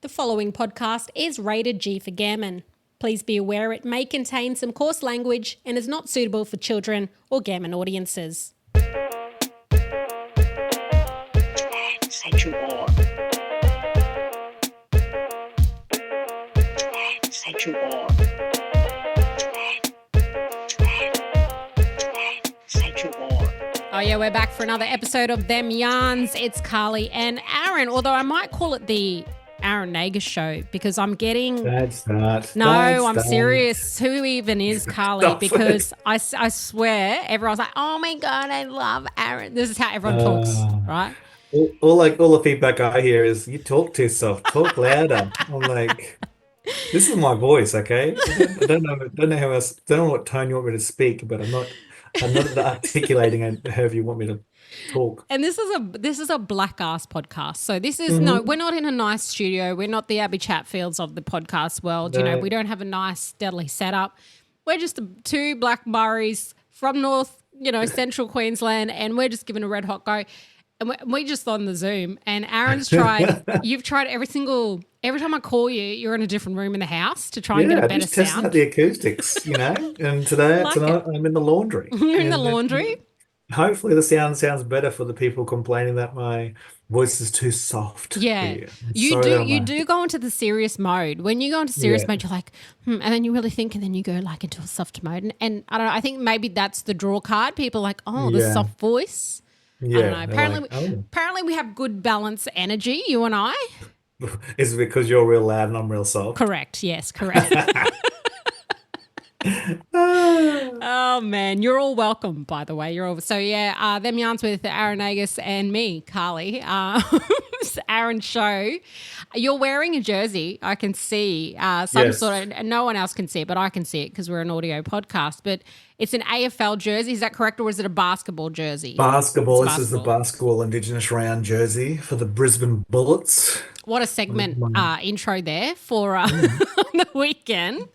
The following podcast is rated G for gammon. Please be aware it may contain some coarse language and is not suitable for children or gammon audiences. Sexual. Sexual. Sexual. Oh yeah, we're back for another episode of Them Yarns. It's Carly and Aaron, although I might call it the Aaron Nagus show because I'm getting... That's not. No, I'm serious. Who even is Carly? Stop Because I swear everyone's like, oh my God, I love Aaron. This is how everyone talks, right? All the feedback I hear is you talk too soft, talk louder. I'm like, this is my voice, okay? I don't know how else, don't know what tone you want me to speak, but I'm not articulating it however you want me to talk. And this is a black ass podcast. So this is no, we're not in a nice studio. We're not the Abby Chatfields of the podcast world. No. You know, we don't have a nice, deadly setup. We're just two black Murrays from North, Central Queensland, and we're just giving a red hot go. And we're just on the Zoom. And Aaron's tried. You've tried every time I call you, you're in a different room in the house to try and get a better I'm just testing sound. out the acoustics, And tonight I'm in the laundry. You're in the laundry. Hopefully the sound sounds better for the people complaining that my voice is too soft. Yeah, here. you do go into the serious mode. When you go into serious mode, you're like, and then you really think, and then you go like into a soft mode. And I don't know. I think maybe that's the draw card. People are like, oh, the soft voice. Yeah, I don't know. Apparently, like, apparently we have good balance energy. You and I. Is it because you're real loud and I'm real soft? Correct. Yes. Correct. Oh man, you're all welcome. By the way, Them Yarns with Aaron Nagus and me, Carly. It's Aaron's show. You're wearing a jersey. I can see sort of. No one else can see it, but I can see it because we're an audio podcast. But it's an AFL jersey. Is that correct, or is it a basketball jersey? Basketball. This is the basketball Indigenous round jersey for the Brisbane Bullets. What a segment intro there for on the weekend.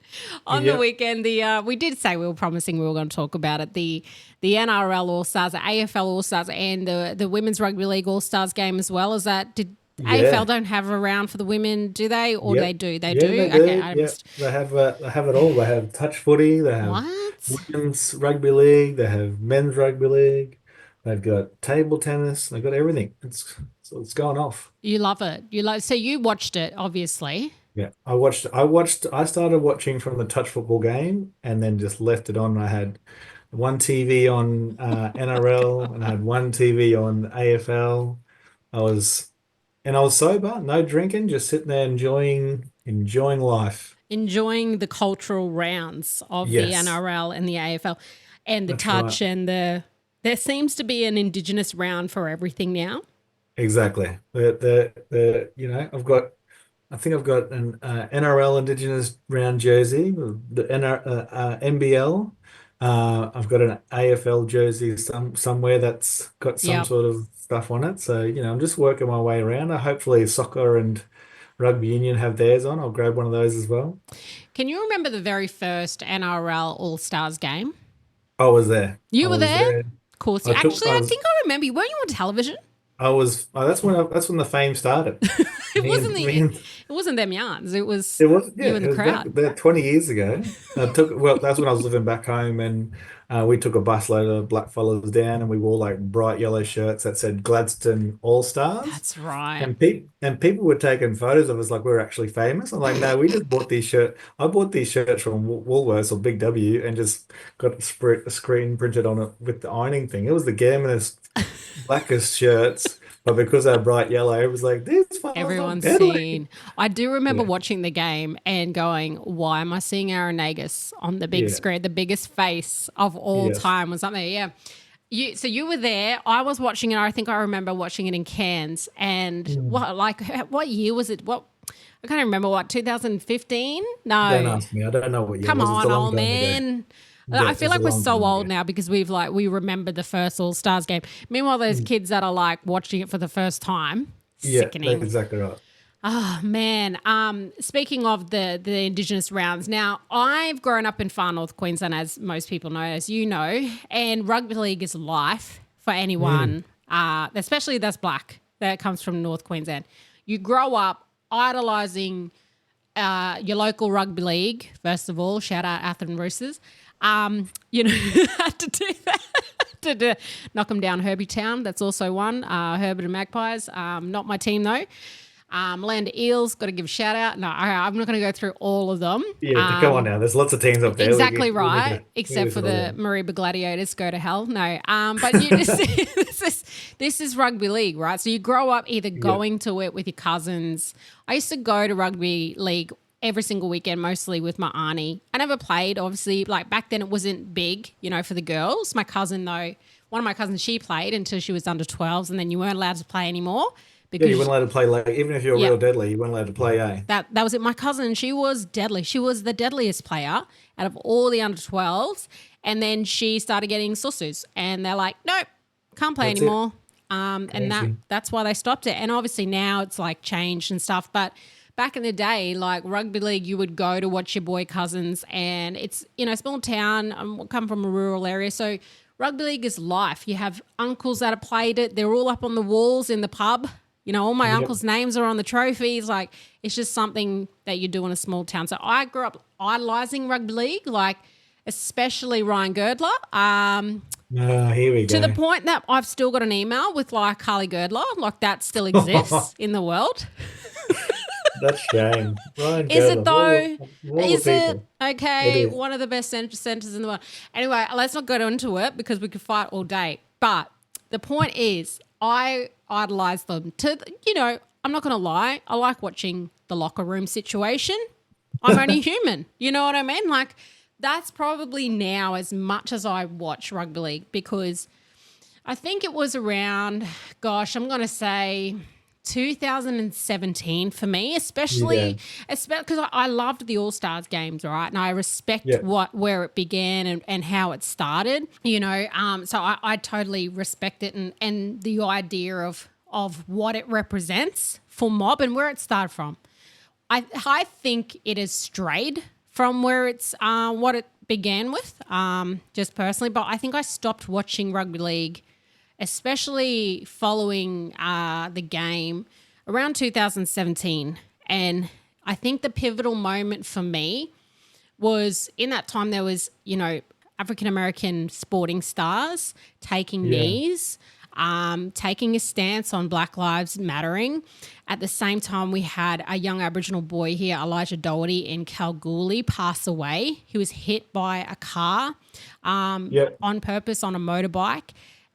The weekend, we did say we were promising we were going to talk about it. The NRL All Stars, the AFL All Stars, and the Women's Rugby League All Stars game as well. Is that AFL don't have a round for the women, do they? Or they do? They do. They okay, do. They have it all. They have touch footy. They have women's rugby league. They have men's rugby league. They've got table tennis. They've got everything. It's going off. You love it. So you watched it, obviously. Yeah, I started watching from the touch football game and then just left it on. I had one TV on NRL and I had one TV on AFL. I was sober, no drinking, just sitting there enjoying life. Enjoying the cultural rounds of the NRL and the AFL and the touch and there seems to be an Indigenous round for everything now. Exactly. I think I've got an NRL Indigenous round jersey, the NBL. I've got an AFL jersey somewhere that's got some sort of stuff on it. So, I'm just working my way around. Hopefully soccer and rugby union have theirs on. I'll grab one of those as well. Can you remember the very first NRL All Stars game? I was there. You were there? Of course. I think I remember you. Weren't you on television? I was. That's when the fame started. It wasn't Them Yarns. It was you in the crowd. About 20 years ago. That's when I was living back home, and we took a busload of black fellas down, and we wore like bright yellow shirts that said Gladstone All Stars. That's right. And people were taking photos of us like we were actually famous. I'm like, no, we just bought these shirts. I bought these shirts from Woolworths or Big W and just got a screen printed on it with the ironing thing. It was the gammonest, blackest shirts. But because they're bright yellow, it was like, this everyone's seen. I do remember watching the game and going, why am I seeing Aaron Nagus on the big screen? The biggest face of all time or something. Yeah. So you were there. I was watching it. I think I remember watching it in Cairns. And what year was it? I can't remember 2015? No. Don't ask me. I don't know what year. Come it was. on, old man. Yeah, I feel like we're so old now because we remember the first All Stars game. Meanwhile, those kids that are like watching it for the first time, sickening. That's exactly right. Oh man. Speaking of the Indigenous rounds, now I've grown up in far north Queensland, as most people know, as you know, and rugby league is life for anyone, especially that's black, that comes from North Queensland. You grow up idolizing your local rugby league, first of all. Shout out Atherton Roosters. Had to do that. To knock them down. Herbie Town, that's also one. Herbert and Magpies, not my team though. Land Eels, got to give a shout out. No, I'm not going to go through all of them. Yeah, come on now. There's lots of teams up there. Exactly We need right, except for the Mareeba Gladiators, go to hell. No, but this is rugby league, right? So you grow up either going to it with your cousins. I used to go to rugby league every single weekend, mostly with my auntie. I never played, obviously. Like back then it wasn't big, for the girls. My cousin, though, one of my cousins, she played until she was under 12s, and then you weren't allowed to play anymore. Yeah, you weren't allowed to play like even if you're real deadly, you weren't allowed to play, eh? That was it. My cousin, she was deadly. She was the deadliest player out of all the under 12s. And then she started getting susus, and they're like, nope, can't play anymore. And that's why they stopped it. And obviously now it's like changed and stuff, but back in the day, like rugby league, you would go to watch your boy cousins, and it's, small town. I come from a rural area. So rugby league is life. You have uncles that have played it. They're all up on the walls in the pub. All my uncles' names are on the trophies. Like, it's just something that you do in a small town. So I grew up idolizing rugby league, like especially Ryan Girdler. Here we go. To the point that I've still got an email with like Carly Girdler, like that still exists in the world. That's shame. Ryan Is Girdler, it though? Is it? Okay, It is. one of the best centres in the world. Anyway, let's not go into it because we could fight all day. But the point is, I idolize them. I'm not going to lie. I like watching the locker room situation. I'm only human. You know what I mean? Like, that's probably now as much as I watch rugby league, because I think it was around, I'm going to say 2017 for me, especially because I loved the All-Stars games, right? And I respect where it began and how it started, so I totally respect it and the idea of what it represents for mob and where it started from. I think it has strayed from where it's what it began with, just personally, but I think I stopped watching rugby league, especially following the game around 2017. And I think the pivotal moment for me was in that time there was, African-American sporting stars taking knees, taking a stance on Black Lives Mattering. At the same time, we had a young Aboriginal boy here, Elijah Doherty in Kalgoorlie, pass away. He was hit by a car on purpose on a motorbike.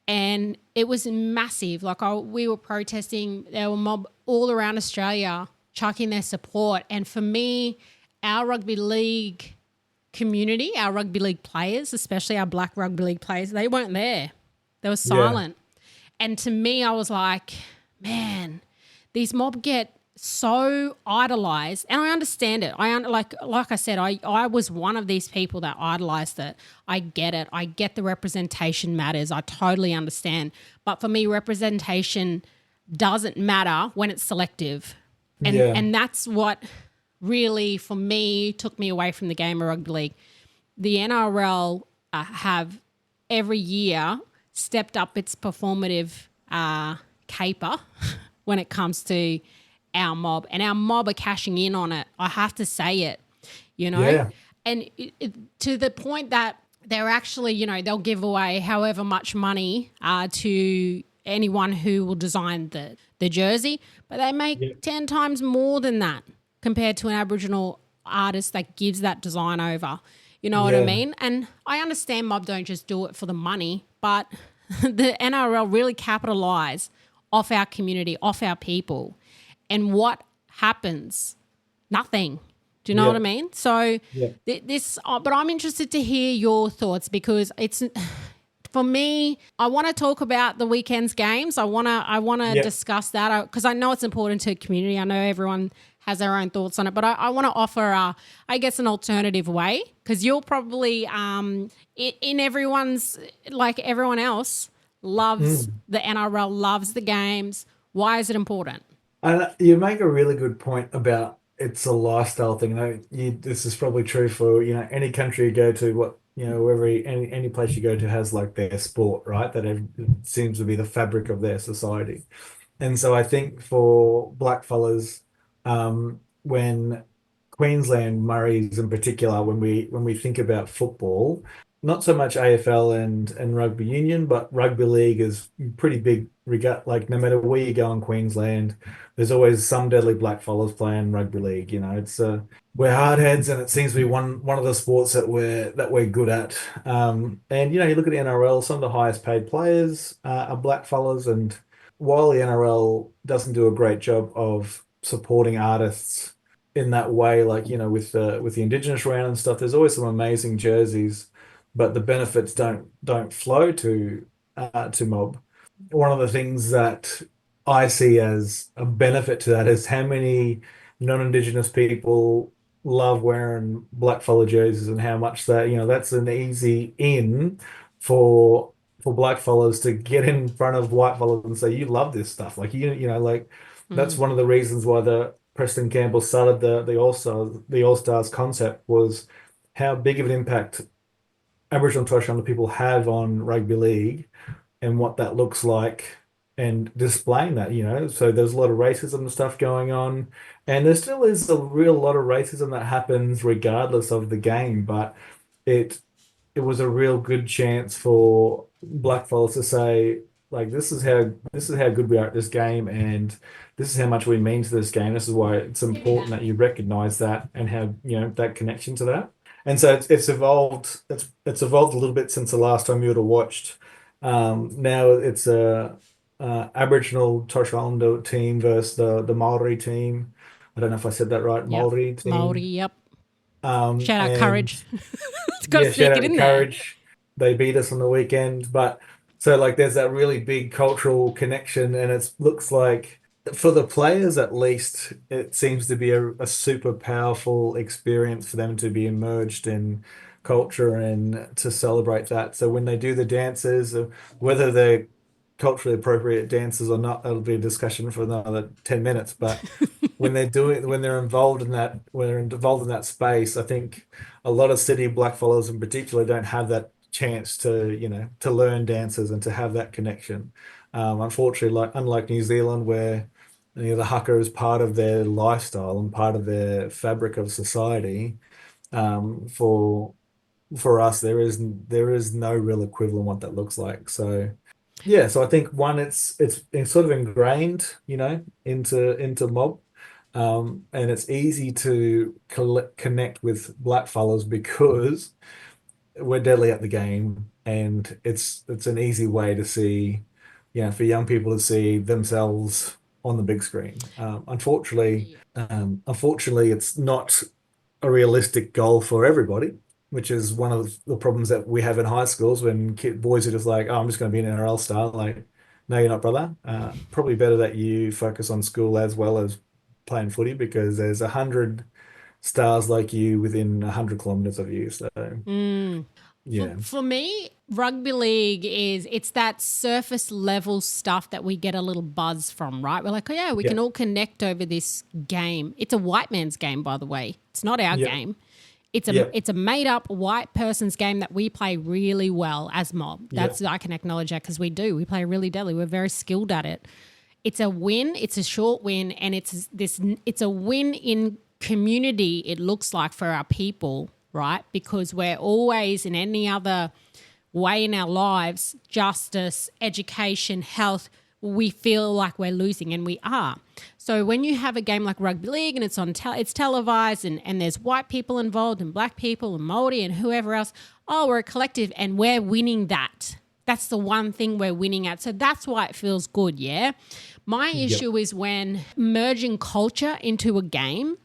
And it was massive. Like we were protesting. There were mob all around Australia chucking their support. And for me, our rugby league community, our rugby league players, especially our black rugby league players, they weren't there. They were silent. And to me, I was like, man, these mob get so idolized, and I understand it. Like I said, I was one of these people that idolized it. I get it. I get the representation matters. I totally understand. But for me, representation doesn't matter when it's selective. And that's what really, for me, took me away from the game of rugby league. The NRL have every year stepped up its performative caper when it comes to our mob, and our mob are cashing in on it. I have to say it, and to the point that they're actually, they'll give away however much money to anyone who will design the jersey, but they make 10 times more than that compared to an Aboriginal artist that gives that design over. You know what I mean? And I understand mob don't just do it for the money, but the NRL really capitalise off our community, off our people. And what happens? Nothing. Do you know what I mean? So but I'm interested to hear your thoughts, because it's, for me, I want to talk about the weekend's games. I want to discuss that, because I know it's important to the community. I know everyone has their own thoughts on it, but I want to offer, I guess, an alternative way, because you'll probably, in everyone's, like everyone else, loves the NRL, loves the games. Why is it important? And you make a really good point about it's a lifestyle thing. This is probably true for, any country you go to, wherever any place you go to has like their sport, right? That it seems to be the fabric of their society. And so I think for black fellas, when Queensland Murrays in particular, when we think about football, not so much AFL and rugby union, but rugby league is pretty big. Like no matter where you go in Queensland, there's always some deadly blackfellas playing rugby league. It's we're hardheads, and it seems to be one of the sports that we're good at. And you look at the NRL, some of the highest paid players are blackfellas, and while the NRL doesn't do a great job of supporting artists in that way, like with the Indigenous round and stuff, there's always some amazing jerseys, but the benefits don't flow to mob. One of the things that I see as a benefit to that is how many non-Indigenous people love wearing blackfellow jerseys, and how much that's an easy in for blackfellows to get in front of whitefellows and say, you love this stuff. Like like that's Mm. one of the reasons why the Preston Campbell started the All Stars concept, was how big of an impact Aboriginal and Torres Strait Islander people have on rugby league, and what that looks like, and displaying that. So there's a lot of racism and stuff going on, and there still is a real lot of racism that happens regardless of the game, but it it was a real good chance for blackfellas to say, like, this is how good we are at this game, and this is how much we mean to this game. This is why it's Give me important that. that you recognize that and have that connection to that. And so it's evolved. It's evolved a little bit since the last time you would have watched. Now it's a Aboriginal Torres Strait Islander team versus the Maori team. I don't know if I said that right, Yep. Maori Maori, team. yep. Shout out And courage. It's got to yeah, shout sneak out it to in there. Courage. They beat us on the weekend. But so like there's that really big cultural connection, and it looks like for the players at least, it seems to be a super powerful experience for them to be immersed in culture and to celebrate that. So when they do the dances, whether they're culturally appropriate dances or not, that'll be a discussion for another 10 minutes. But when they're involved in that, when they're involved in that space, I think a lot of city blackfellows in particular don't have that chance to learn dances and to have that connection. Unfortunately, like unlike New Zealand, where the haka is part of their lifestyle and part of their fabric of society, for us, there is no real equivalent what that looks like. So yeah, so I think one, it's sort of ingrained, into mob, and it's easy to connect with blackfellas because we're deadly at the game, and it's an easy way to see, for young people to see themselves on the big screen. Unfortunately, it's not a realistic goal for everybody, which is one of the problems that we have in high schools when boys are just like, oh, I'm just going to be an NRL star. Like, no, you're not, brother. Probably better that you focus on school as well as playing footy, because there's 100 stars like you within 100 kilometers of you. So Mm. For yeah, for me, rugby league it's that surface level stuff that we get a little buzz from, right? We're like, oh yeah, we yeah, can all connect over this game. It's a white man's game, by the way. It's not our yeah, game. It's a yeah, it's a made up white person's game that we play really well as mob. yeah, That's I can acknowledge that because we do. We play really deadly. We're very skilled at it. It's a win. It's a short win, and it's a win in community. It looks like for our people, right? Because we're always in any other way in our lives, justice, education, health, we feel like we're losing, and we are. So when you have a game like rugby league and it's it's televised, and there's white people involved and black people and Maori and whoever else, oh, we're a collective and we're winning that. That's the one thing we're winning at. So that's why it feels good, yeah? My yep, issue is when merging culture into a game.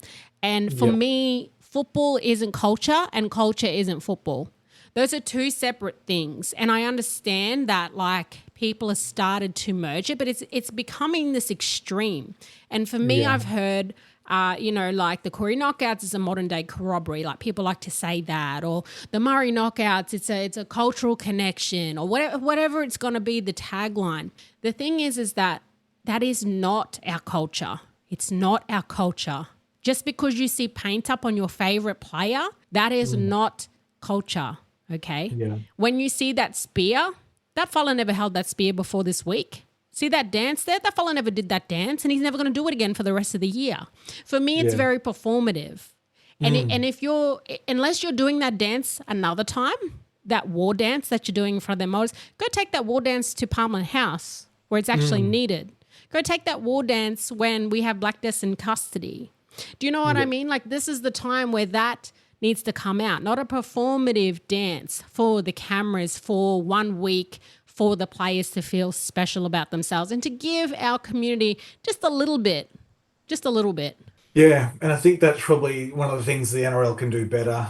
And for yep, me, football isn't culture and culture isn't football. Those are two separate things. And I understand that like people have started to merge it, but it's becoming this extreme. And for me, yeah, I've heard like the Corey knockouts is a modern day corroboree. Like people like to say that, or the Murray knockouts, it's a cultural connection, or whatever it's going to be the tagline. The thing is that is not our culture. It's not our culture. Just because you see paint up on your favorite player, that is mm, not culture. Okay. yeah, When you see that spear, that fella never held that spear before this week. See that dance there? That fella never did that dance, and he's never going to do it again for the rest of the year. For me, it's very performative. And if unless you're doing that dance another time, that war dance that you're doing in front of their mothers, go take that war dance to Parliament House where it's actually needed. Go take that war dance when we have black deaths in custody. Do you know what I mean? Like, this is the time where that needs to come out, not a performative dance for the cameras for 1 week for the players to feel special about themselves and to give our community just a little bit. Yeah, and I think that's probably one of the things the NRL can do better,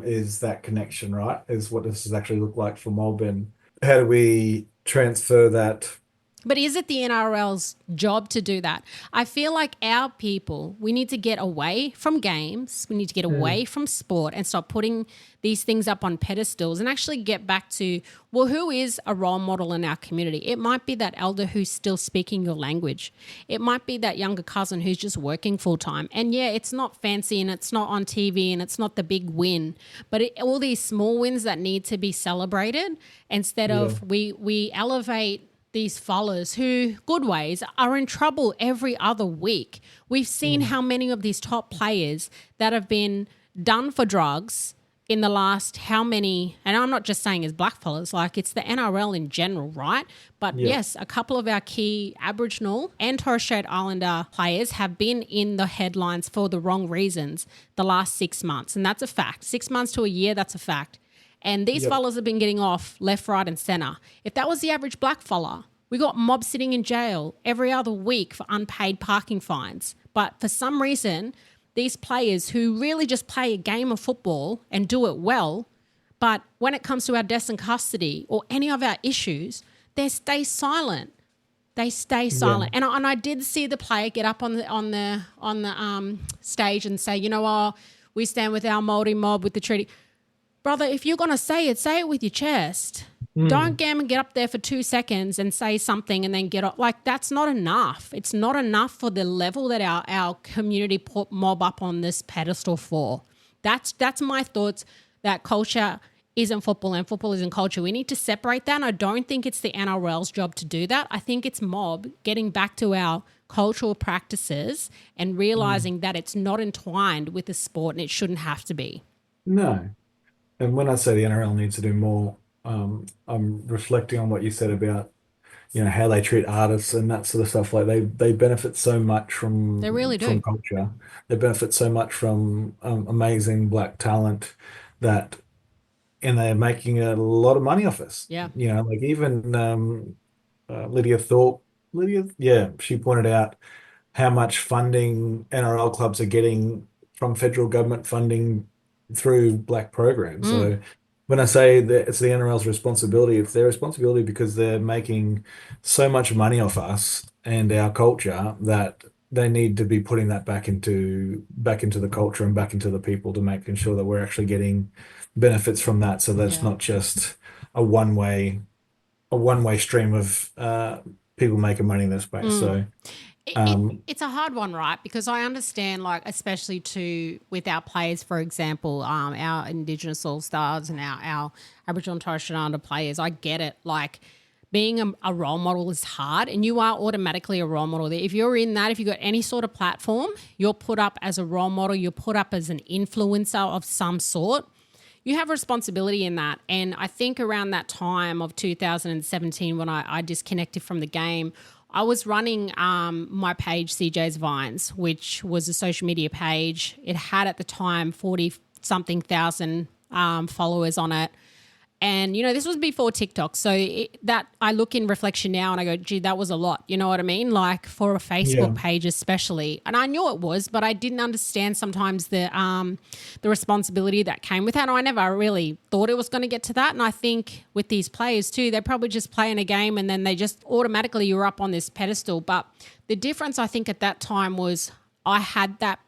is that connection, right? Is what does this actually look like for Mob, and how do we transfer that? But is it the NRL's job to do that? I feel like our people, we need to get away from games. We need to get away from sport and stop putting these things up on pedestals and actually get back to, well, who is a role model in our community? It might be that elder who's still speaking your language. It might be that younger cousin who's just working full time. And yeah, it's not fancy and it's not on TV and it's not the big win, but all these small wins that need to be celebrated instead of we elevate these followers who, good ways, are in trouble every other week. We've seen how many of these top players that have been done for drugs in the last how many, and I'm not just saying as black fellas, like it's the NRL in general, right? But yes, a couple of our key Aboriginal and Torres Strait Islander players have been in the headlines for the wrong reasons the last 6 months. And that's a fact. 6 months to a year, that's a fact. And these fellas have been getting off left, right and centre. If that was the average black fella, we got Mob sitting in jail every other week for unpaid parking fines. But for some reason, these players who really just play a game of football and do it well, but when it comes to our deaths in custody or any of our issues, they stay silent. They stay silent. And I did see the player get up on the stage and say, you know, we stand with our Māori mob with the treaty. Brother, if you're going to say it with your chest. Don't get up there for 2 seconds and say something and then get up. Like, that's not enough. It's not enough for the level that our community put Mob up on this pedestal for. That's my thoughts, that culture isn't football and football isn't culture. We need to separate that. And I don't think it's the NRL's job to do that. I think it's Mob getting back to our cultural practices and realising that it's not entwined with the sport and it shouldn't have to be. No. And when I say the NRL needs to do more, I'm reflecting on what you said about, how they treat artists and that sort of stuff. Like they benefit so much from They really do. from culture. They benefit so much from amazing black talent and they're making a lot of money off us. Yeah. Like even Lydia Thorpe, she pointed out how much funding NRL clubs are getting from federal government funding through black programs. So when I say that it's the NRL's responsibility, it's their responsibility because they're making so much money off us and our culture that they need to be putting that back into the culture and back into the people to making sure that we're actually getting benefits from that. So that's not just a one-way stream of people making money in this space. So it's a hard one, right? Because I understand, like, especially with our players, for example, our Indigenous All-Stars and our Aboriginal and Torres Strait Islander players, I get it. Like, being a role model is hard and you are automatically a role model. If you're in that, if you've got any sort of platform, you're put up as a role model, you're put up as an influencer of some sort. You have responsibility in that. And I think around that time of 2017 when I disconnected from the game, I was running my page, CJ's Vines, which was a social media page. It had at the time 40-something thousand followers on it. And, this was before TikTok. So that I look in reflection now and I go, gee, that was a lot. You know what I mean? Like for a Facebook page especially. And I knew it was, but I didn't understand sometimes the responsibility that came with that. And I never really thought it was going to get to that. And I think with these players too, they're probably just playing a game and then they just automatically you're up on this pedestal. But the difference I think at that time was I had that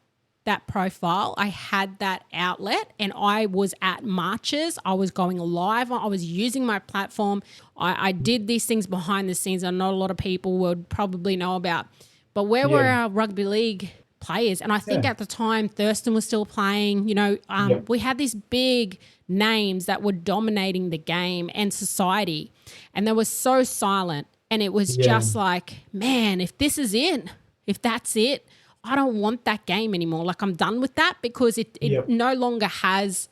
profile, I had that outlet and I was at marches, I was going live, I was using my platform. I did these things behind the scenes that not a lot of people would probably know about. But where were our rugby league players? And I think at the time Thurston was still playing, we had these big names that were dominating the game and society and they were so silent. And it was just like, man, if this is it, if that's it, I don't want that game anymore. Like, I'm done with that because it no longer has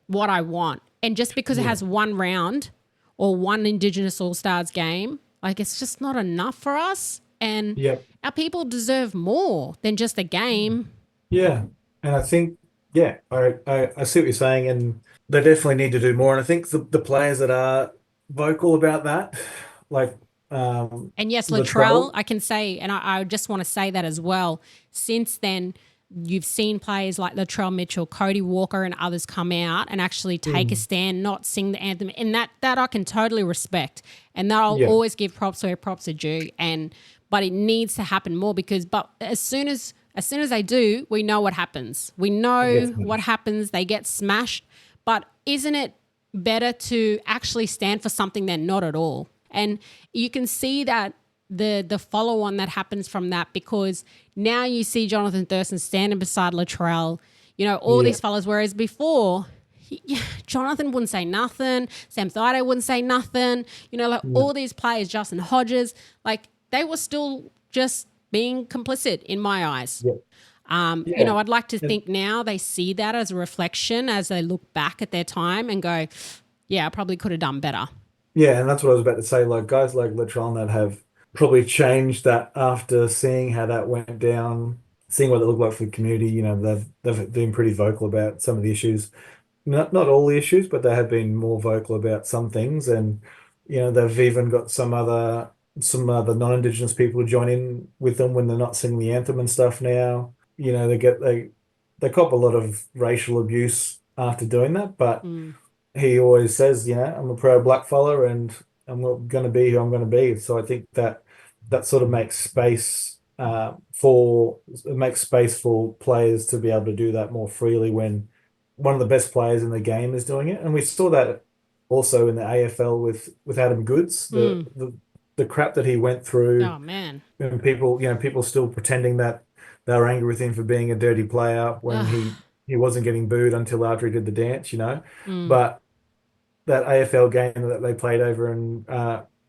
what I want. And just because it has one round or one Indigenous All-Stars game, like, it's just not enough for us. And our people deserve more than just a game. Yeah. And I think, I see what you're saying, and they definitely need to do more. And I think the players that are vocal about that, like And yes, Latrell, Latrell. I can say, and I just want to say that as well. Since then, you've seen players like Latrell Mitchell, Cody Walker, and others come out and actually take a stand, not sing the anthem, and that I can totally respect, and that I'll always give props where props are due. But it needs to happen more but as soon as they do, we know what happens. We know what happens. They get smashed. But isn't it better to actually stand for something than not at all? And you can see that the follow-on that happens from that, because now you see Jonathan Thurston standing beside Latrell, all these fellas, whereas before Jonathan wouldn't say nothing, Sam Thaiday wouldn't say nothing, all these players, Justin Hodges, like they were still just being complicit in my eyes. I'd like to think now they see that as a reflection as they look back at their time and go, yeah, I probably could have done better. Yeah, and that's what I was about to say. Like guys like Latrell that have probably changed that after seeing how that went down, seeing what it looked like for the community. They've been pretty vocal about some of the issues. Not all the issues, but they have been more vocal about some things, and they've even got some other non-Indigenous people to join in with them when they're not singing the anthem and stuff now. They cop a lot of racial abuse after doing that, but he always says, I'm a proud black fella and I'm going to be who I'm going to be. So I think that sort of makes space for players to be able to do that more freely when one of the best players in the game is doing it. And we saw that also in the AFL with Adam Goodes, the crap that he went through. Oh man. And people still pretending that they were angry with him for being a dirty player when he wasn't getting booed until after he did the dance, But that AFL game that they played over in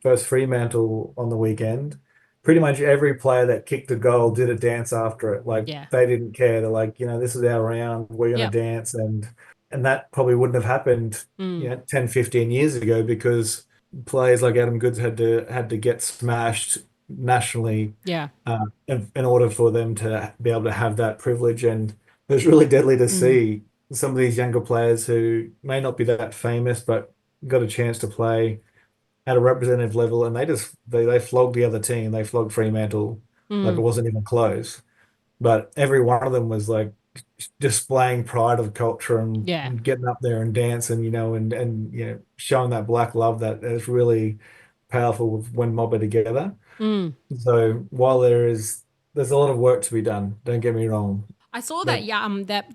first Fremantle on the weekend, pretty much every player that kicked a goal did a dance after it. Like they didn't care. They're like, this is our round. We're going to dance. And that probably wouldn't have happened 10, 15 years ago because players like Adam Goodes had to get smashed nationally in order for them to be able to have that privilege. And it was really deadly to see some of these younger players who may not be that famous but got a chance to play at a representative level, and they flogged the other team. They flogged Fremantle like it wasn't even close. But every one of them was like displaying pride of culture and getting up there and dancing, and showing that black love that is really powerful when mobbed together. So while there's a lot of work to be done, don't get me wrong. I saw that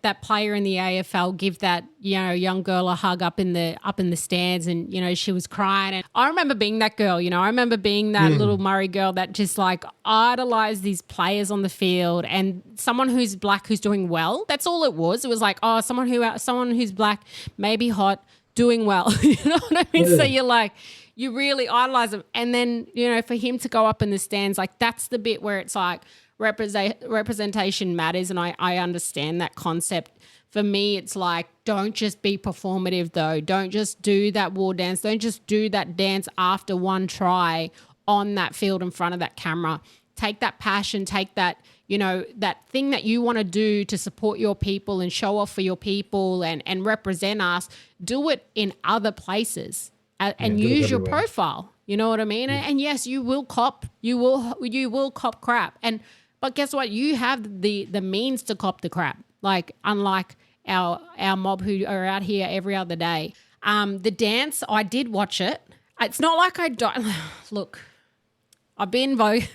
that player in the AFL give that young girl a hug up in the stands, and she was crying. And I remember being that girl. I remember being that little Murray girl that just like idolized these players on the field, and someone who's black who's doing well. That's all it was. It was like, oh, someone who's black, maybe hot, doing well. You know what I mean? So you're like, you really idolize him, and then for him to go up in the stands, like that's the bit where it's like, representation matters, and I understand that concept. For me, it's like, don't just be performative though. Don't just do that war dance. Don't just do that dance after one try on that field in front of that camera. Take that passion, take that, that thing that you want to do to support your people and show off for your people and represent us. Do it in other places and use your profile. You know what I mean? Yeah. And yes, you will cop crap. But guess what? You have the means to cop the crap. Like, unlike our mob who are out here every other day. The dance, I did watch it. It's not like I don't. Look, I've been vocal.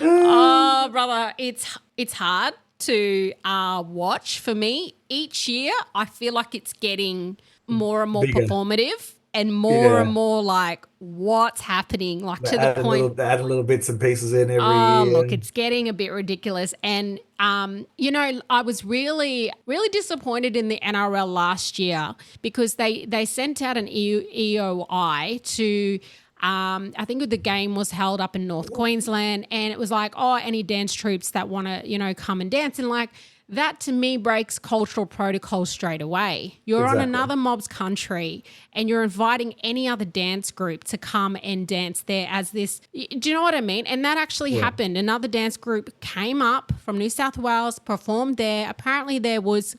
Oh, brother, it's hard to watch for me. Each year, I feel like it's getting more and more bigger. performative. and Yeah. more like what's happening, like They to the point. they add little bits and pieces in every Oh, year. look, it's getting a bit ridiculous. And, I was really, really disappointed in the NRL last year because they sent out an EOI to, I think the game was held up in North Queensland, and it was like, oh, any dance troops that want to, come and dance. And like, that to me breaks cultural protocol straight away. You're on Exactly. another mob's country and you're inviting any other dance group to come and dance there as this. Do you know what I mean? And that actually happened. Another dance group came up from New South Wales, performed there. Apparently there was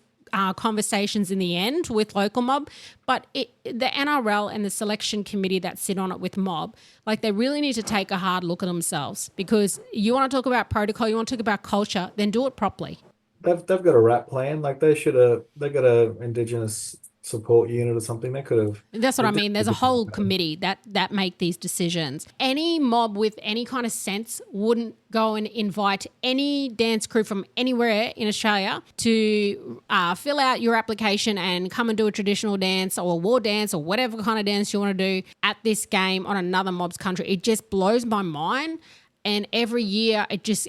conversations in the end with local mob, but the NRL and the selection committee that sit on it with mob, like they really need to take a hard look at themselves, because you want to talk about protocol, you want to talk about culture, then do it properly. They've got a rap plan. Like they got a Indigenous support unit or something. They could have. That's what they I mean. There's a definitely whole could have. committee that make these decisions. Any mob with any kind of sense wouldn't go and invite any dance crew from anywhere in Australia to fill out your application and come and do a traditional dance or a war dance or whatever kind of dance you want to do at this game on another mob's country. It just blows my mind. And every year it's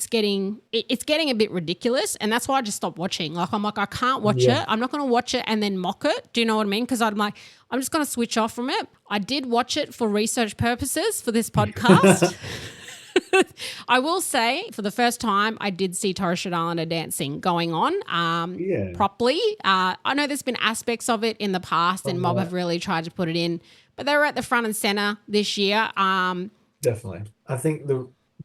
getting a bit ridiculous, and that's why I just stopped watching. Like I'm like, I can't watch it. I'm not going to watch it and then mock it. Do you know what I mean? Because I'm like, I'm just going to switch off from it. I did watch it for research purposes for this podcast. I will say, for the first time, I did see Torres Strait Islander dancing going on properly. I know there's been aspects of it in the past, and mob have really tried to put it in, but they were at the front and center this year. Definitely. I think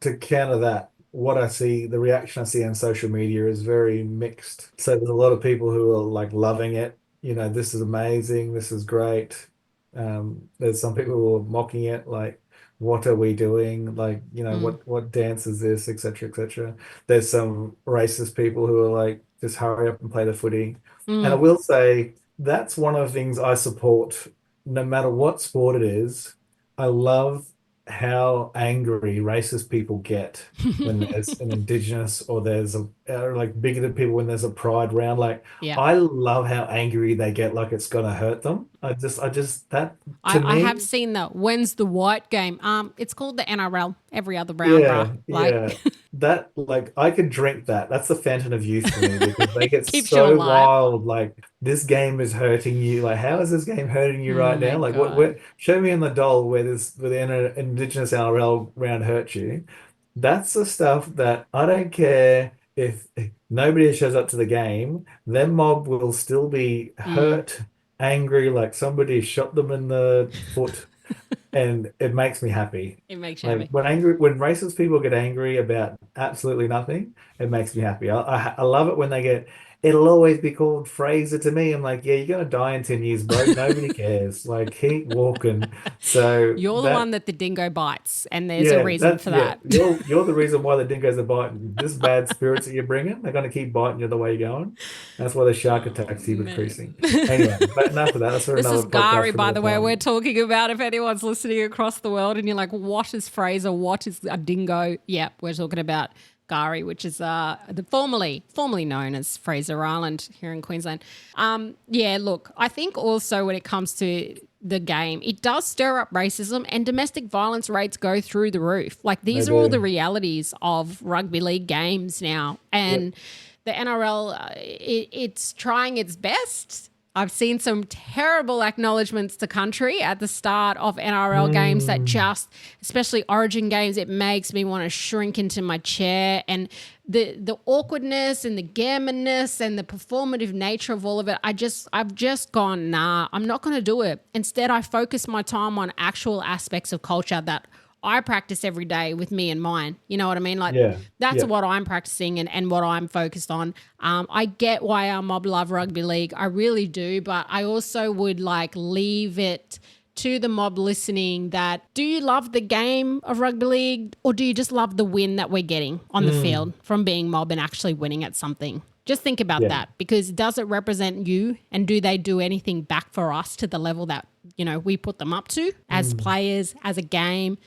to counter that, what I see, the reaction I see on social media is very mixed. So there's a lot of people who are like loving it. This is amazing. This is great. There's some people who are mocking it, like, what are we doing? Like, what dance is this, etc., etc. There's some racist people who are like, just hurry up and play the footy. And I will say that's one of the things I support, no matter what sport it is. I love how angry racist people get when there's an Indigenous or there's like bigoted people when there's a pride round. Like, Yeah. I love how angry they get, like it's gonna hurt them. I just that to I me, have seen the when's the white game. It's called the NRL every other round, bruh. Like, that, like, I could drink that. That's the fountain of youth for me because they get keeps you so alive. wild. Like, this game is hurting you. Like, how is this game hurting you right my now? Like, God. show me in the doll where the Indigenous NRL round hurt you. That's the stuff that I don't care if nobody shows up to the game. Their mob will still be hurt, angry, like somebody shot them in the foot, and it makes me happy. It makes you Like happy. when racist people get angry about absolutely nothing, it makes me happy. I love it when they get. It'll always be called Fraser to me. I'm like, yeah, you're gonna die in 10 years, bro. Nobody cares. Like, keep walking. So You're the that one that the dingo bites, and there's a reason for that. you're the reason why the dingoes are biting. This bad spirits that you're bringing, they're going to keep biting you the way you're going. That's why the shark attacks keep increasing. Anyway, but enough of that. That's for This another is podcast Gary, for by another the way, time. we're talking about. If anyone's listening across the world and you're like, what is Fraser? What is a dingo? Yeah, we're talking about Gary, which is the formerly known as Fraser Island here in Queensland. Look, I think also when it comes to the game, it does stir up racism, and domestic violence rates go through the roof. Like, these They are all do. the realities of rugby league games now. And the NRL, it's trying its best. I've seen some terrible acknowledgements to country at the start of NRL games that just, especially Origin games, it makes me want to shrink into my chair. And the awkwardness and the gammonness and the performative nature of all of it, I've just gone, nah, I'm not going to do it. Instead, I focus my time on actual aspects of culture that I practice every day with me and mine. You know what I mean? Like, that's what I'm practicing and what I'm focused on. I get why our mob love rugby league. I really do. But I also would like leave it to the mob listening that, do you love the game of rugby league, or do you just love the win that we're getting on the field from being mob and actually winning at something? Just think about that, because does it represent you, and do they do anything back for us to the level that, we put them up to as players, as a game?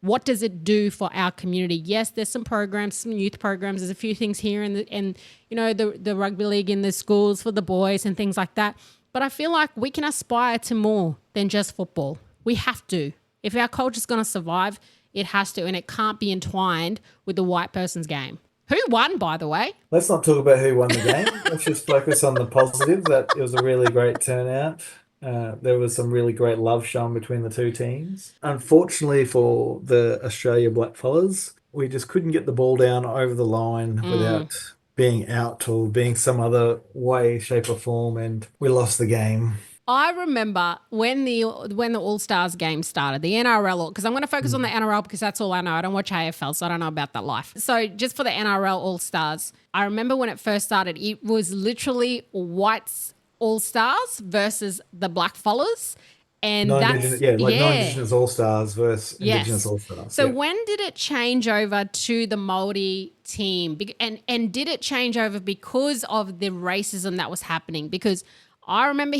What does it do for our community? Yes, there's some programs, some youth programs. There's a few things here the rugby league in the schools for the boys and things like that. But I feel like we can aspire to more. than just football. We have to. If our culture's going to survive, it has to, and it can't be entwined with the white person's game. Who won, by the way? Let's not talk about who won the game. Let's just focus on the positives. That it was a really great turnout. There was some really great love shown between the two teams. Unfortunately for the Australia blackfellas, we just couldn't get the ball down over the line without being out or being some other way, shape, or form, and we lost the game. I remember when the All-Stars game started, the NRL, because I'm going to focus on the NRL because that's all I know. I don't watch AFL, so I don't know about that life. So just for the NRL All-Stars, I remember when it first started, it was literally whites All-Stars versus the blackfellas. And non-Indigenous All-Stars versus Indigenous All-Stars. So when did it change over to the Māori team? And did it change over because of the racism that was happening? Because I remember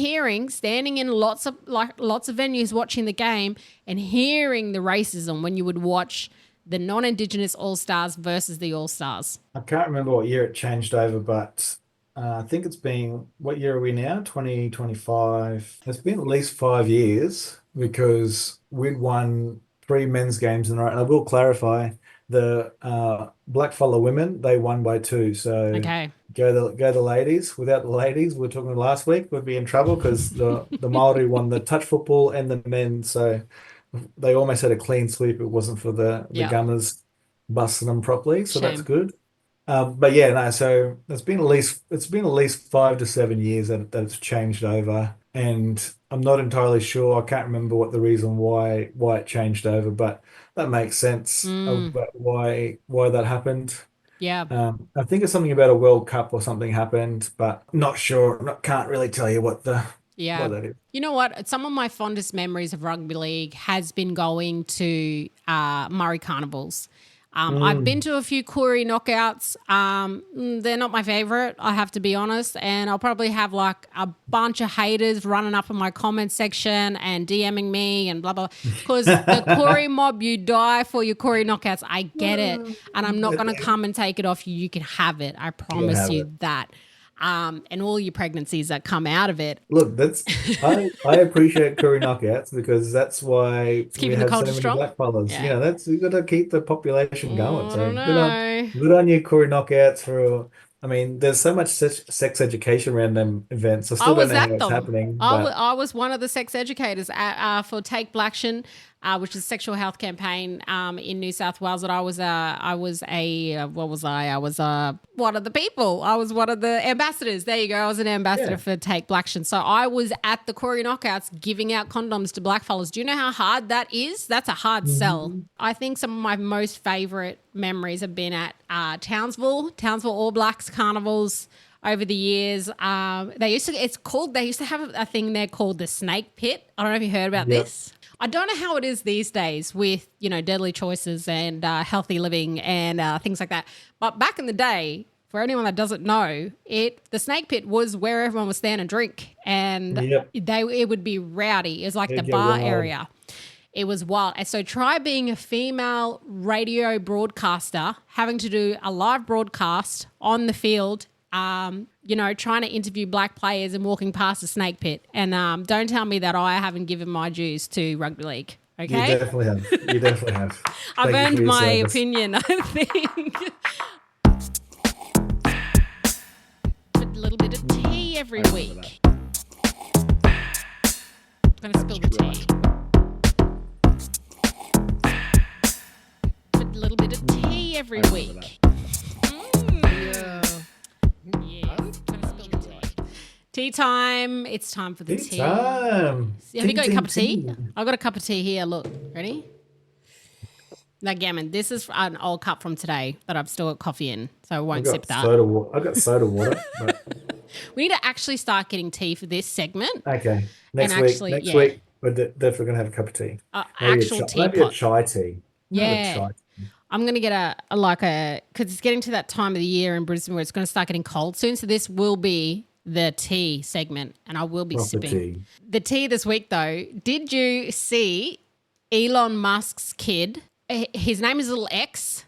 standing in lots of venues watching the game and hearing the racism when you would watch the non-Indigenous All-Stars versus the All-Stars. I can't remember what year it changed over, but I think it's been, what year are we now? 2025. It's been at least 5 years because we'd won 3 men's games in a row. And I will clarify, the blackfella women, they won by 2. So okay. Go the ladies. Without the ladies, we were talking last week, we'd be in trouble because the Māori won the touch football and the men. So they almost had a clean sweep. It wasn't for the Gunners busting them properly. So that's good. But yeah, no. So it's been at least 5 to 7 years that it's changed over, and I'm not entirely sure. I can't remember what the reason why it changed over, but that makes sense about why that happened. Yeah. I think it's something about a World Cup or something happened, but not sure. Can't really tell you what that is. You know what? Some of my fondest memories of rugby league has been going to Murray Carnivals. I've been to a few Koori knockouts. They're not my favorite, I have to be honest. And I'll probably have like a bunch of haters running up in my comment section and DMing me and blah, blah. Because the Koori mob, you die for your Koori knockouts. I get it. And I'm not going to come and take it off you. You can have it. I promise you that. And all your pregnancies that come out of it. Look, I appreciate Koori knockouts because that's why we have so many blackfellas. Yeah, you've got to keep the population going. So good on you, Koori knockouts. There's so much sex education around them events. I still don't know how it's happening. I was one of the sex educators for Take Blaction, which is a sexual health campaign in New South Wales. That I was one of the people. I was one of the ambassadors. There you go. I was an ambassador for Take Blaction. So I was at the Koori knockouts giving out condoms to blackfellas. Do you know how hard that is? That's a hard sell. I think some of my most favourite memories have been at Townsville All Blacks carnivals over the years. They used to have a thing there called the Snake Pit. I don't know if you heard about this. I don't know how it is these days with, deadly choices and healthy living and things like that. But back in the day, for anyone that doesn't know, the Snake Pit was where everyone would stand and drink, and it would be rowdy. It was like the bar area. It was wild. And so try being a female radio broadcaster, having to do a live broadcast on the field, trying to interview black players and walking past the Snake Pit. And don't tell me that I haven't given my dues to rugby league. Okay? You definitely have. I've earned my opinion, I think. Put a little bit of tea every week. I'm going to spill the tea. Put a little bit of tea every week. Tea time. It's time for the tea. Time. Have you got a cup of tea? I've got a cup of tea here. Look, ready? Now, Gammon, this is an old cup from today that I've still got coffee in, so I won't sip that. I've got soda water. We need to actually start getting tea for this segment. Okay. Next week, we're definitely going to have a cup of tea. Maybe a chai tea. Yeah. I'm going to get because it's getting to that time of the year in Brisbane where it's going to start getting cold soon. So this will be the tea segment and I will be sipping. Tea. The tea this week though, did you see Elon Musk's kid? His name is Little X.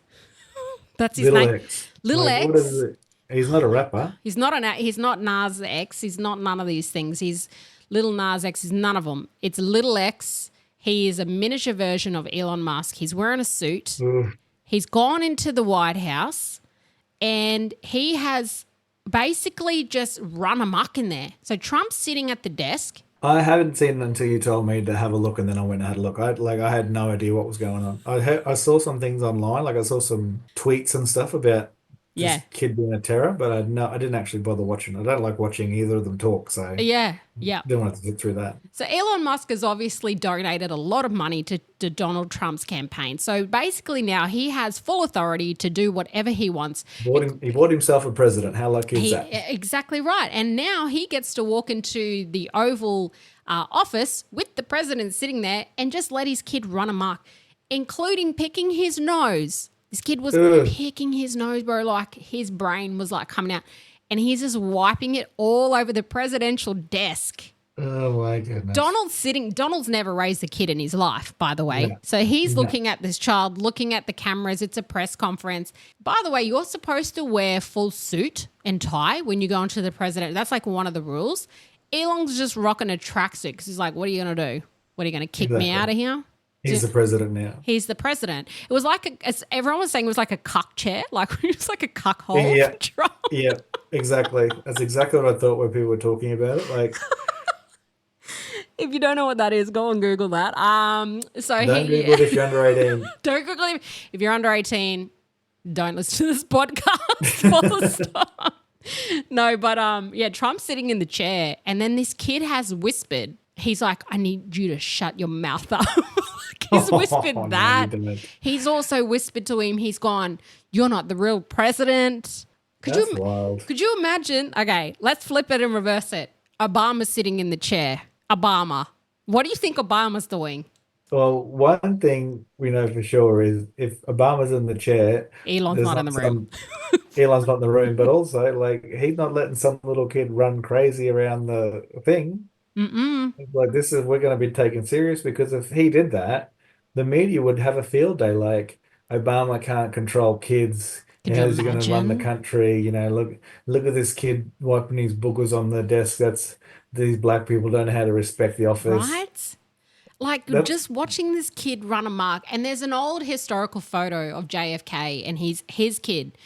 That's his name. X. Little X. What is it? He's not a rapper. He's not Nas X. He's not none of these things. He's Little Nas X is none of them. It's Little X. He is a miniature version of Elon Musk. He's wearing a suit. Oof. He's gone into the White House and he has basically just run amok in there. So Trump's sitting at the desk. I haven't seen it until you told me to have a look, and then I went and had a look. I had no idea what was going on. I saw some things online, like I saw some tweets and stuff about this Yeah. kid being a terror, but I didn't actually bother watching. I don't like watching either of them talk, so Yeah. Yeah. didn't want to sit through that. So Elon Musk has obviously donated a lot of money to Donald Trump's campaign. So basically now he has full authority to do whatever he wants. He bought himself a president. How lucky is that? Exactly right. And now he gets to walk into the Oval office with the president sitting there and just let his kid run amok, including picking his nose. This kid was Ugh. picking his nose, bro, like his brain was like coming out. And he's just wiping it all over the presidential desk. Oh my goodness. Donald's never raised a kid in his life, by the way. No. So he's No. looking at this child, looking at the cameras. It's a press conference. By the way, you're supposed to wear full suit and tie when you go into the president. That's like one of the rules. Elon's just rocking a tracksuit because he's like, what are you going to do? What are you going to kick me Exactly. out of here? He's the president now. He's the president. It was like, as everyone was saying, it was like a cuck chair. Like it was like a cuck hole Yeah. for Trump. Yeah, exactly. That's exactly what I thought when people were talking about it. Like, If you don't know what that is, go and Google that. So don't Google it if you're under 18. Don't Google it. If you're under 18, don't listen to this podcast. Full stop. No, but yeah, Trump's sitting in the chair and then this kid has whispered. He's like, I need you to shut your mouth up. He's whispered Oh, no, that. he didn't. He's also whispered to him, he's gone, you're not the real president. That's wild. Could you imagine? Okay, let's flip it and reverse it. Obama's sitting in the chair. Obama. What do you think Obama's doing? Well, one thing we know for sure is if Obama's in the chair, Elon's there's not in the room. Elon's not in the room, but also like he's not letting some little kid run crazy around the thing. Mm-mm. Like we're going to be taken serious because if he did that, the media would have a field day. Like Obama can't control kids. Could you How's he going to run the imagine? country? Look at this kid wiping his boogers on the desk. These black people don't know how to respect the office. Right? Like That- just watching this kid run amok, and there's an old historical photo of JFK, and his kid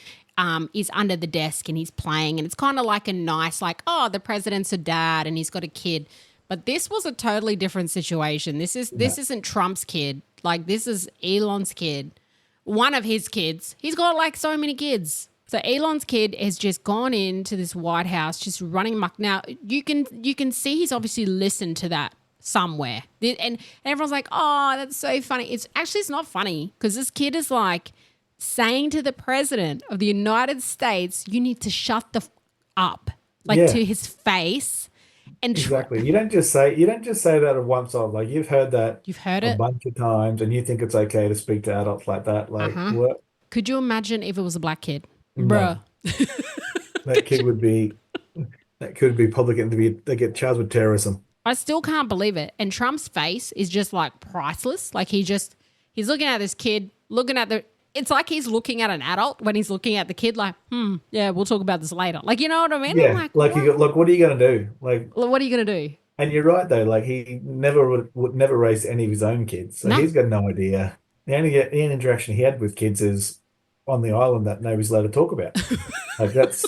is under the desk and he's playing, and it's kind of like a nice, like, oh, the president's a dad and he's got a kid. But this was a totally different situation. This isn't Trump's kid. Like this is Elon's kid, one of his kids. He's got like so many kids. So Elon's kid has just gone into this White House, just running amok. Now you can see he's obviously listened to that somewhere, and everyone's like, "Oh, that's so funny." It's not funny because this kid is like saying to the president of the United States, "You need to shut the up," like Yeah. to his face. And Exactly. You don't just say that at once off. Like you've heard that you've heard a it. bunch of times, and you think it's okay to speak to adults like that. Like what? Could you imagine if it was a black kid, No. bruh? That kid would be probably they get charged with terrorism. I still can't believe it. And Trump's face is just like priceless. Like he's looking at this kid, it's like he's looking at an adult when he's looking at the kid like, yeah, we'll talk about this later. Like, you know what I mean? Yeah. I'm like, Like what are you gonna do? Like, what are you going to do? and you're right though. Like he would never raise any of his own kids, so No. he's got no idea. The only interaction he had with kids is on the island that nobody's allowed to talk about. Like that's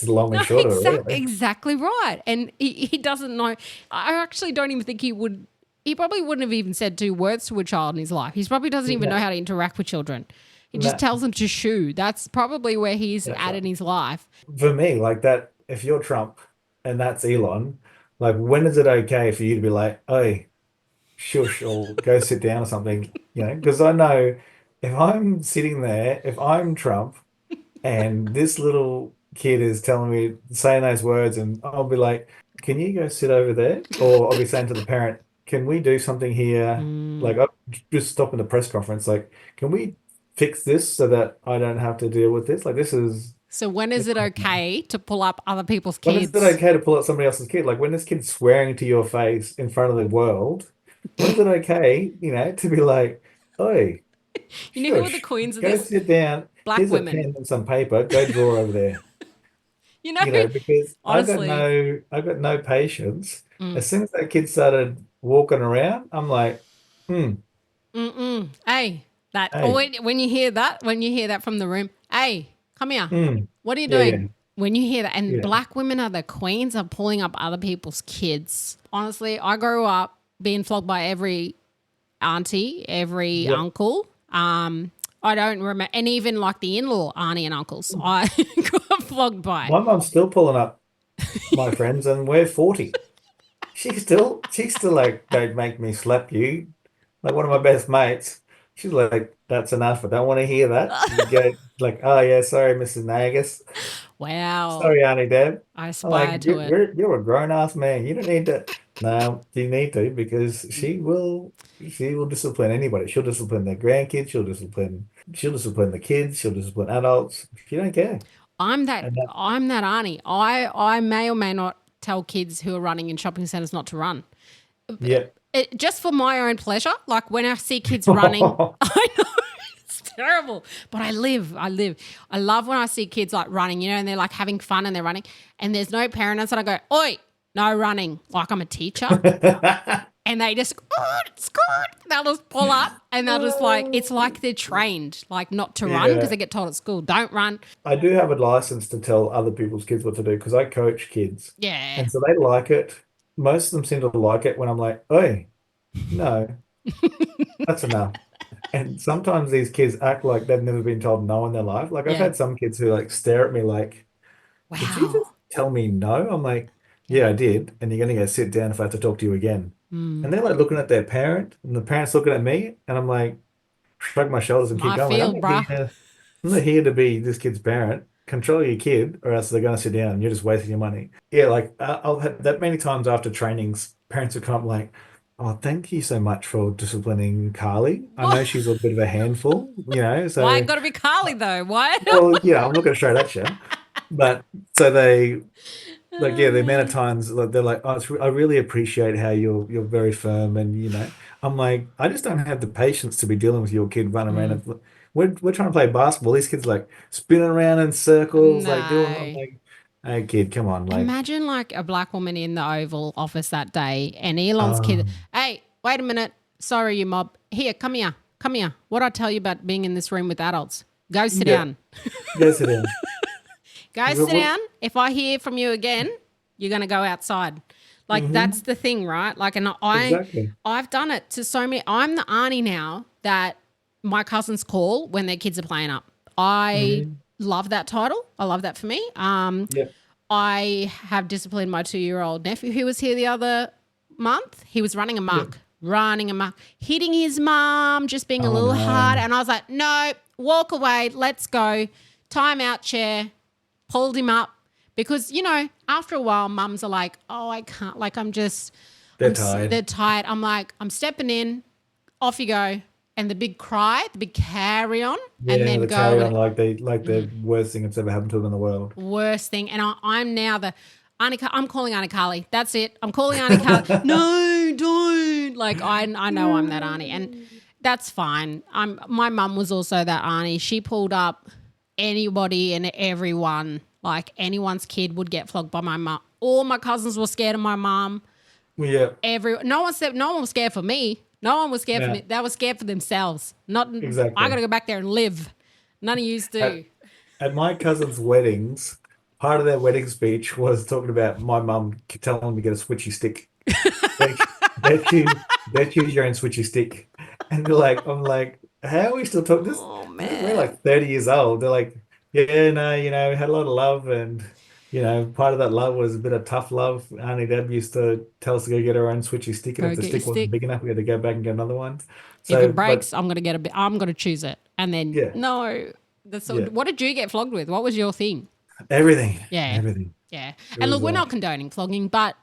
the long and short of it, really. Exactly right. And he doesn't know. I actually don't even think he would. He probably wouldn't have even said 2 words to a child in his life. He probably doesn't even know how to interact with children. He just No. tells them to shoo. That's probably where he's That's at right. in his life. For me, like that, if you're Trump and that's Elon, like when is it okay for you to be like, "Hey, shush," or go sit down or something? Because I know if I'm sitting there, if I'm Trump, and this little kid is telling me saying those words, and I'll be like, "Can you go sit over there?" Or I'll be saying to the parent, "Can we do something here?" Like I'll just stop in the press conference, like, "Can we fix this so that I don't have to deal with this?" Like this is. So when is it okay to pull up other people's When kids? is it okay to pull out somebody else's kid? Like when this kid's swearing to your face in front of the world, when is it okay, to be like, "Oi, You know who are the shush, queens of go this? sit down. Black Here's women. a pen and some paper. Go draw over there." because honestly. I got no patience. Mm, As soon as that kid started walking around, I'm like, hmm, hey, hey, when you hear that from the room, hey, come here. hmm, What are you yeah, doing? When you hear that, and yeah, black women are the queens of pulling up other people's kids. Honestly, I grew up being flogged by every auntie, every yeah. uncle. I don't remember, and even like the in-law auntie and uncles, I got flogged by. My mum's still pulling up my friends, and we're 40. She's still like, don't make me slap you. Like one of my best mates, she's like, that's enough. I don't want to hear that. You go like, oh yeah, sorry, Mrs. Nagus. Wow, Sorry, Auntie Deb. I I'm like, aspire to it. you're a grown ass man. You don't need to. No, you need to because she will discipline anybody. She'll discipline their grandkids. She'll discipline the kids. She'll discipline adults. She don't care. And that, I'm that auntie. I may or may not tell kids who are running in shopping centres not to run. yeah. Just for my own pleasure. Like when I see kids running, I know it's terrible, but I live. I love when I see kids like running, and they're like having fun and they're running, and there's no parent and I go, oi, no running. Like I'm a teacher. And they just, they'll just pull up and they'll just like, it's like they're trained, like not to run because Yeah. they get told at school, don't run. I do have a license to tell other people's kids what to do because I coach kids. Yeah. And so they like it. Most of them seem to like it when I'm like, "Oi, no, that's enough." And sometimes these kids act like they've never been told no in their life. Like I've Yeah. had some kids who like stare at me like, "Did you Wow. just tell me no?" I'm like, Yeah. "Yeah, I did." And you're gonna go sit down if I have to talk to you again. Mm. And they're like looking at their parent, and the parent's looking at me, and I'm like, shrug my shoulders and keep My going. field, bruh. I'm not here to be this kid's parent. Control your kid, or else they're going to sit down and you're just wasting your money. Yeah, like I'll have that many times after trainings, parents will come like, "Oh, thank you so much for disciplining Carly. I know she's a bit of a handful, Why it so got to be Carly though? Why? well, I'm not going to throw that show." But so they like, yeah, the amount of times like they're like, "Oh, I really appreciate how you're very firm," and I'm like, I just don't have the patience to be dealing with your kid running around. Mm. We're trying to play basketball. These kids like spinning around in circles, like doing. I'm No. like, hey kid, come on, like, Imagine like a black woman in the Oval Office that day and Elon's kid, um, hey, wait a minute. Sorry, you mob. Here, come here. Come here. What I tell you about being in this room with adults? Go sit yeah, down. go sit down. Go sit down. If I hear from you again, you're going to go outside. Like that's Hmm. the thing, right? Like, and Exactly. I've done it to so many. I'm the auntie now that my cousins call when their kids are playing up. I Hmm. love that title. I love that for me. Yeah. I have disciplined my 2-year-old nephew who was here the other month. He was Yeah. running amok, hitting his mum, just being a Oh little hard. no. And I was like, no, walk away. Let's go. Time out chair. Pulled him up because, after a while, mums are like, oh, I can't. Like, They're tired. they're tired. I'm like, I'm stepping in. Off you go. And the big cry, the big carry on, and Yeah, then the go carry with on it. like the worst thing that's ever happened to them in the world. Worst thing. And I'm now the Auntie. I'm calling Auntie Carly. That's it. I'm calling Auntie Carly. No, don't. Like I know I'm that auntie, and that's fine. My mum was also that auntie. She pulled up anybody and everyone. Like anyone's kid would get flogged by my mum. All my cousins were scared of my mum. Well, yeah, No one was scared for me. No one was scared for yeah, me. They were scared for themselves. Not I got exactly. to go back there and live. None of yous At, do. at my cousin's weddings, part of their wedding speech was talking about my mum telling them to get a switchy stick. They, they choose your own switchy stick. And I'm like, how are we still talking this? Oh We're man. like 30 years old. They're like, yeah, no, we had a lot of love and part of that love was a bit of tough love. Auntie Deb used to tell us to go get our own switchy stick, and Go if the get your stick wasn't stick. big enough, we had to go back and get another one. If So, it but breaks, I'm gonna get a bit. I'm gonna choose it, and then yeah, no. yeah, What did you get flogged with? What was your thing? everything, Yeah, everything. yeah. It And look, was we're not like, condoning flogging, but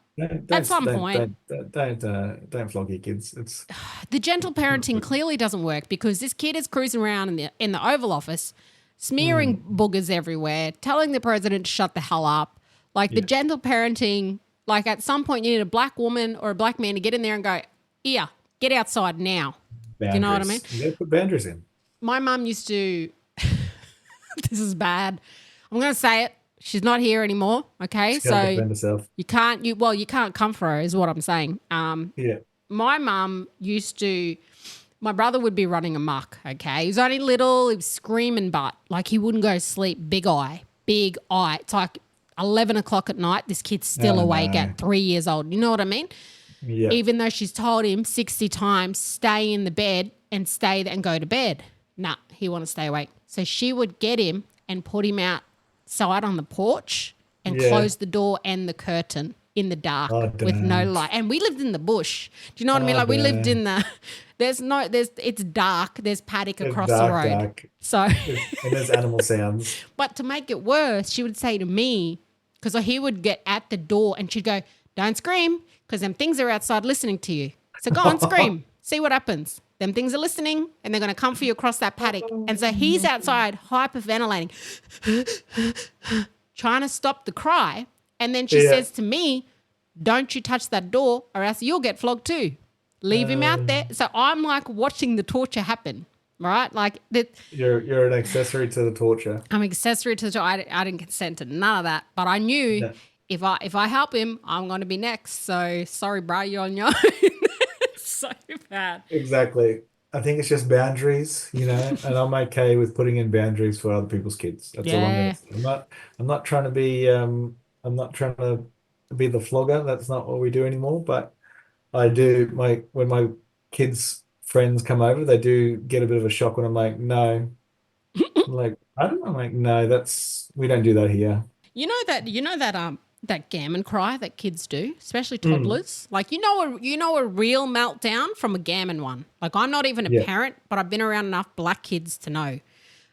at some point, don't flog your kids. It's the gentle not parenting good. clearly doesn't work because this kid is cruising around in the Oval Office, smearing Mm, boogers everywhere, telling the president to shut the hell up. Like the yeah, gentle parenting, like at some point you need a black woman or a black man to get in there and go, "Here, get outside now." Do you know what I mean? boundaries. You got to put boundaries in. My mum used to. This is bad. I'm going to say it. She's not here anymore. Okay, She's got to so defend herself. you can't come for her, is what I'm saying. Yeah. My mum used to. My brother would be running amok. Okay, he was only little. He was screaming, but like he wouldn't go to sleep. Big eye, big eye. It's like 11 o'clock at night. This kid's still Oh awake no. at 3 years old. You know what I mean? Yeah. Even though she's told him 60 times, stay in the bed and stay there and go to bed. Nah, he want to stay awake. So she would get him and put him outside on the porch and Yeah. close the door and the curtain in the dark Oh, with no don't. light. And we lived in the bush. Do you know what I mean? Oh, Like we lived don't. in it's dark. There's paddock It's across the dark, road. dark. So, And there's animal sounds. but to make it worse, she would say to me, because he would get at the door and she'd go, don't scream, because them things are outside listening to you. So go on, scream. See what happens. Them things are listening and they're going to come for you across that paddock. And so he's outside hyperventilating, trying to stop the cry. And then she Yeah. says to me, don't you touch that door or else you'll get flogged too. Leave him out there. So I'm like watching the torture happen, right? Like that. You're an accessory to the torture. I'm accessory to the I didn't consent to none of that, but I knew No. if I help him, I'm going to be next. So sorry, bro, you're on your own. So bad. Exactly. I think it's just boundaries, and I'm okay with putting in boundaries for other people's kids. That's all I'm Yeah. gonna say. I'm not trying to be I'm not trying to be the flogger. That's not what we do anymore. But I do when my kids' friends come over, they do get a bit of a shock when I'm like, no. I'm like, I don't know. I'm like, no, we don't do that here. That gammon cry that kids do, especially Mm. toddlers. Like a real meltdown from a gammon one. Like I'm not even a Yeah. parent, but I've been around enough black kids to know.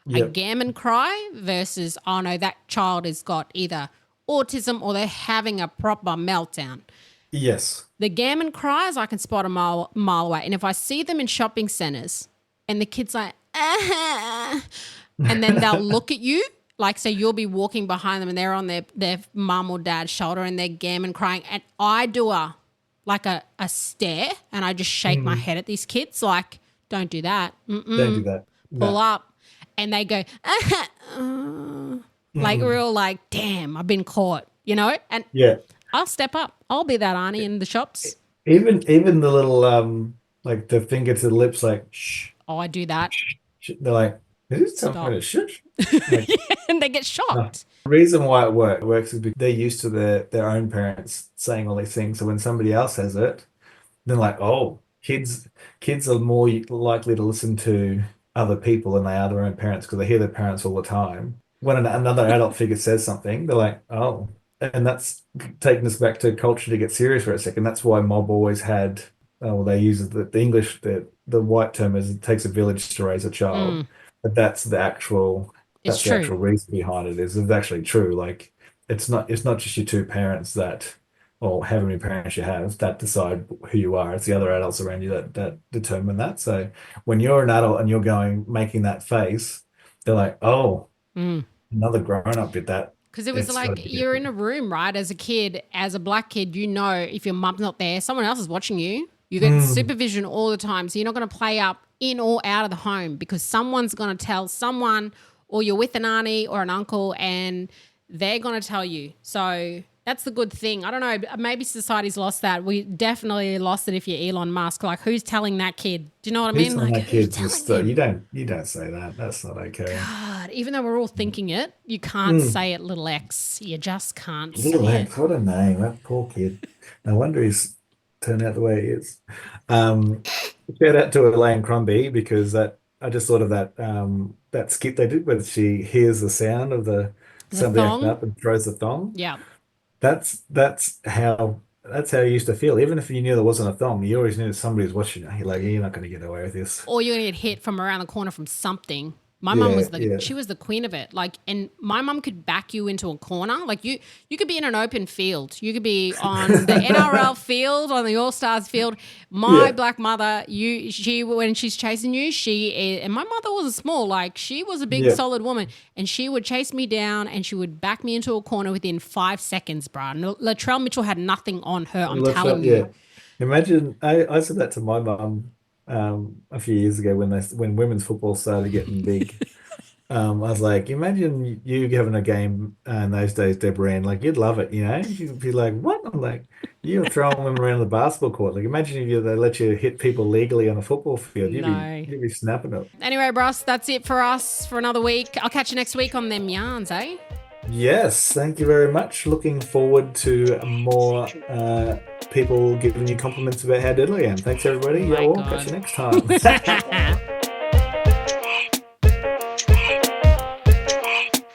A Yep. gammon cry versus, oh no, that child has got either autism or they're having a proper meltdown. Yes. The gammon cries I can spot a mile away. And if I see them in shopping centres and the kid's like, and then they'll look at you, like, so you'll be walking behind them and they're on their mum or dad's shoulder and they're gammon crying. And I do a stare and I just shake my head at these kids like, don't do that. Don't do that. Pull No. up. And they go, like real like, damn, I've been caught, And Yeah. I'll step up. I'll be that auntie in the shops. Even the little like the finger to the lips, like shh, Oh, I do that. shh. They're like, is it something Stop. to shush? Like, And they get shocked. the reason why it works is because they're used to their own parents saying all these things. So when somebody else says it, they're like, oh, kids are more likely to listen to other people than they are their own parents because they hear their parents all the time. When another adult figure says something, they're like, oh. And that's taking us back to culture to get serious for a second. That's why mob always had, they use the English, the white term is it takes a village to raise a child. But that's the actual It's the actual true. reason behind it is it's actually true. Like it's not just your two parents that or however many parents you have that decide who you are. It's the other adults around you that determine that. So when you're an adult and you're making that face, they're like, oh, another grown up did that. Because it was It's gotta like be you're in different. a room, right? As a kid, as a black kid, if your mum's not there, someone else is watching you. You get supervision all the time. So you're not going to play up in or out of the home because someone's going to tell someone, or you're with an auntie or an uncle and they're going to tell you. So that's the good thing. I don't know. Maybe society's lost that. We definitely lost it if you're Elon Musk. Like, who's telling that kid? Do you know what I Who's mean? telling Like, that who's kid just telling him? you don't say that. That's not okay. God, even though we're all thinking it, you can't say it, little X. You just can't say Little it. X, what a name. That poor kid. No wonder he's turned out the way he is. Um, Shout out to Elaine Crombie because that I just thought of that skit they did where she hears the sound of The somebody acting thong. up and throws the thong. Yeah. That's how you used to feel. Even if you knew there wasn't a thong, you always knew somebody was watching you. You're like, you're not going to get away with this. Or you're gonna get hit from around the corner from something. My mum Yeah, was yeah. she was the queen of it. Like, and my mum could back you into a corner. Like you could be in an open field. You could be on the NRL field, on the All Stars field. My Yeah. black mother, she when she's chasing you, and my mother wasn't small. Like she was a big, Yeah. solid woman, and she would chase me down, and she would back me into a corner within 5 seconds, bro. And Latrell Mitchell had nothing on her. I'm Let's telling not- you. yeah. Imagine I said that to my mum a few years ago when women's football started getting big. I was like, imagine you having a game in those days, Deborah Ann, like you'd love it, you know? You'd be like, what? I'm like, you're throwing them around the basketball court. Like imagine if they let you hit people legally on a football field. No. You'd be snapping it. Anyway, Ross, that's it for us for another week. I'll catch you next week on them yarns, eh? Yes, thank you very much. Looking forward to more people giving you compliments about how diddly I am. Thanks, everybody. Oh my Yeah, we'll God. catch you next time.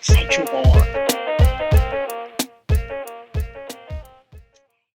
Sexual.